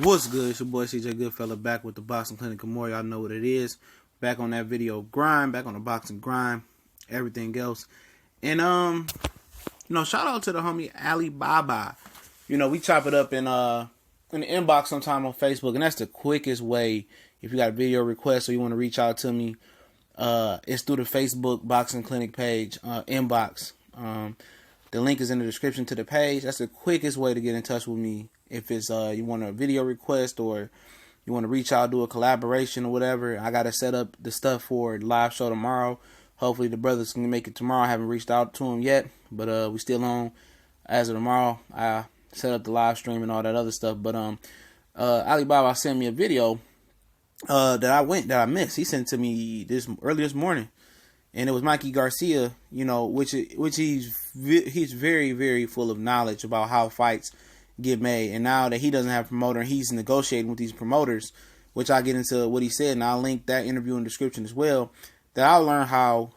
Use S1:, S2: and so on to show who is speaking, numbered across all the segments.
S1: What's good? It's your boy CJ Goodfella back with the Boxing Clinic of more. Y'all know what it is. Back on that video grind, back on the boxing grind, everything else. And shout out to the homie Alibaba. We chop it up in the inbox sometime on Facebook, and that's the quickest way. If you got a video request or you want to reach out to me, it's through the Facebook Boxing Clinic page, inbox. The link is in the description to the page. That's the quickest way to get in touch with me. If it's you want a video request or you want to reach out, do a collaboration or whatever, I got to set up the stuff for the live show tomorrow. Hopefully the brothers can make it tomorrow. I haven't reached out to them yet, but we still on as of tomorrow. I set up the live stream and all that other stuff. But Alibaba sent me a video that I missed. He sent it to me early this morning. And it was Mikey Garcia, which he's very, very full of knowledge about how fights get made. And now that he doesn't have a promoter, he's negotiating with these promoters, which I'll get into what he said, and I'll link that interview in the description as well. That I'll learn how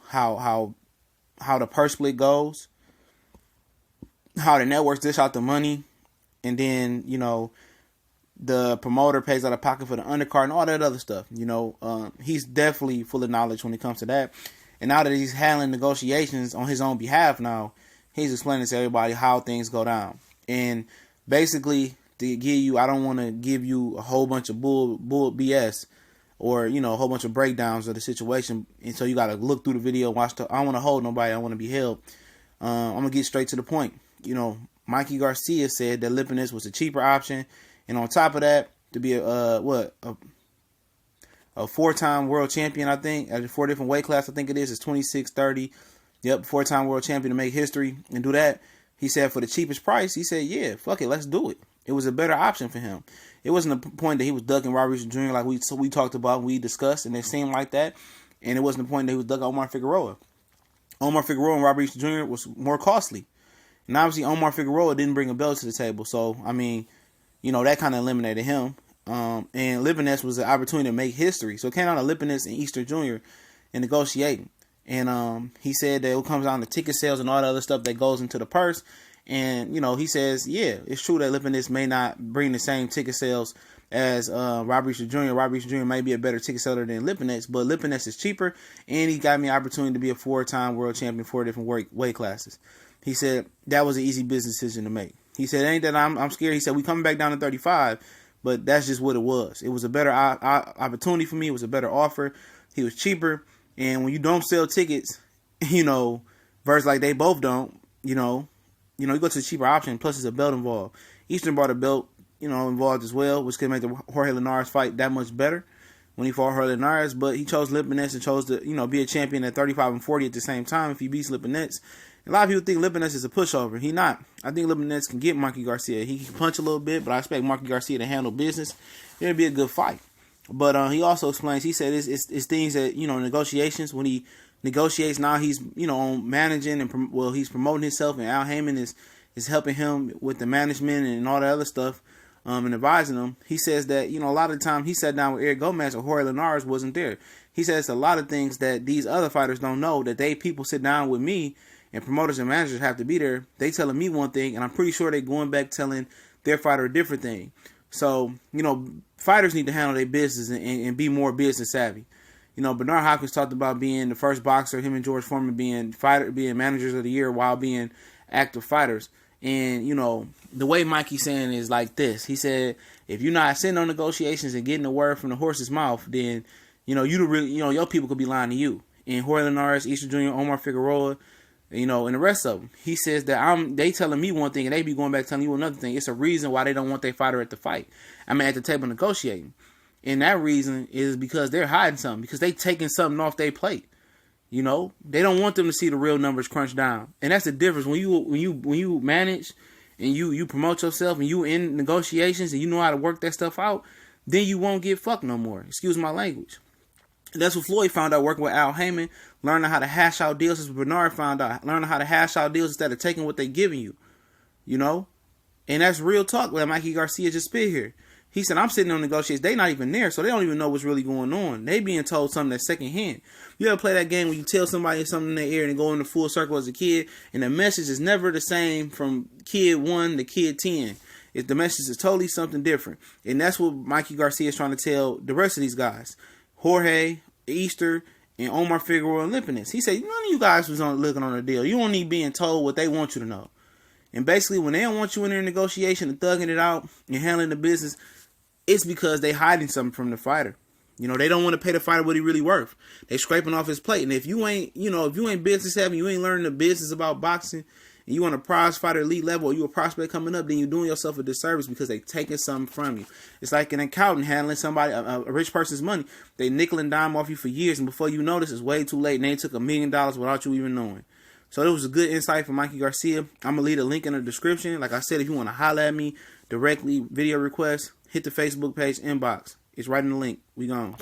S1: the purse split goes, how the networks dish out the money, and then the promoter pays out of pocket for the undercard and all that other stuff. He's definitely full of knowledge when it comes to that. And now that he's handling negotiations on his own behalf now, he's explaining to everybody how things go down. And basically, I don't want to give you a whole bunch of bull BS or, a whole bunch of breakdowns of the situation. And so you got to look through the video, I don't want to hold nobody. I want to be held. I'm going to get straight to the point. Mikey Garcia said that Lipinets was a cheaper option. And on top of that, to be a four-time world champion, I think, at 4 different weight classes, I think it is. It's 26, 30. Yep, four-time world champion to make history and do that. He said for the cheapest price, he said, yeah, fuck it, let's do it. It was a better option for him. It wasn't a point that he was ducking Robert Jr. like we talked about, we discussed, and it seemed like that. And it wasn't the point that he was ducking Omar Figueroa. Omar Figueroa and Robert Jr. was more costly. And obviously, Omar Figueroa didn't bring a belt to the table. So, that kind of eliminated him. And Lipinets was an opportunity to make history. So it came down to Lipinets and Easter Jr. in negotiating. And he said that it comes down to ticket sales and all the other stuff that goes into the purse. And, he says, yeah, it's true that Lipinets may not bring the same ticket sales as Robert Jr. Robert Jr. may be a better ticket seller than Lipinets, but Lipinets is cheaper, and he got me an opportunity to be a four-time world champion, 4 different weight classes. He said that was an easy business decision to make. He said, ain't that I'm scared. He said, we coming back down to 35, but that's just what it was. It was a better opportunity for me. It was a better offer. He was cheaper. And when you don't sell tickets, versus like they both don't, you go to the cheaper option. Plus, there's a belt involved. Eastern brought a belt, involved as well, which could make the Jorge Linares fight that much better when he fought Jorge Linares. But he chose Lipinets and chose to, be a champion at 35 and 40 at the same time if he beats Lipinets. A lot of people think Lipinets is a pushover. He not. I think Lipinets can get Mikey Garcia. He can punch a little bit, but I expect Mikey Garcia to handle business. It'll be a good fight. But he also explains, he said it's things that, negotiations, when he negotiates now, he's, on managing and, he's promoting himself, and Al Heyman is helping him with the management and all that other stuff, and advising him. He says that, a lot of the time he sat down with Eric Gomez or Jorge Linares wasn't there. He says a lot of things that these other fighters don't know, that people sit down with me, and promoters and managers have to be there. They telling me one thing, and I'm pretty sure they're going back telling their fighter a different thing. So, fighters need to handle their business and be more business savvy. Bernard Hopkins talked about being the first boxer, him and George Foreman being managers of the year while being active fighters. And, the way Mikey's saying is like this. He said, if you're not sitting on negotiations and getting the word from the horse's mouth, then, your people could be lying to you. And Jorge Linares, Easter Jr., Omar Figueroa, and the rest of them. He says that they telling me one thing and they be going back telling you another thing. It's a reason why they don't want their fighter at the fight. At the table negotiating. And that reason is because they're hiding something. Because they taking something off their plate. They don't want them to see the real numbers crunched down. And that's the difference. When you manage and you promote yourself and you in negotiations and you know how to work that stuff out, then you won't get fucked no more. Excuse my language. That's what Floyd found out working with Al Heyman, learning how to hash out deals. As Bernard found out, learning how to hash out deals instead of taking what they're giving you. And that's real talk that Mikey Garcia just spit here. He said, I'm sitting on negotiations. They not even there, so they don't even know what's really going on. They being told something that's secondhand. You ever play that game where you tell somebody something in their ear and go in the full circle as a kid, and the message is never the same from kid 1 to kid 10. The message is totally something different. And that's what Mikey Garcia is trying to tell the rest of these guys. Jorge, Easter, and Omar Figueroa and Lipinets. He said, none of you guys was looking on the deal. You don't need being told what they want you to know. And basically, when they don't want you in their negotiation and thugging it out and handling the business, it's because they hiding something from the fighter. You know, they don't want to pay the fighter what he really worth. They scraping off his plate. And if you ain't business savvy, you ain't learning the business about boxing, and you want a prize fighter elite level, or you a prospect coming up, then you're doing yourself a disservice because they taking something from you. It's like an accountant handling somebody, a rich person's money. They nickel and dime off you for years, and before you notice, it's way too late, and they took $1 million without you even knowing. So it was a good insight from Mikey Garcia. I'm going to leave a link in the description. Like I said, if you want to holler at me directly, video request, hit the Facebook page inbox. It's right in the link. We gone.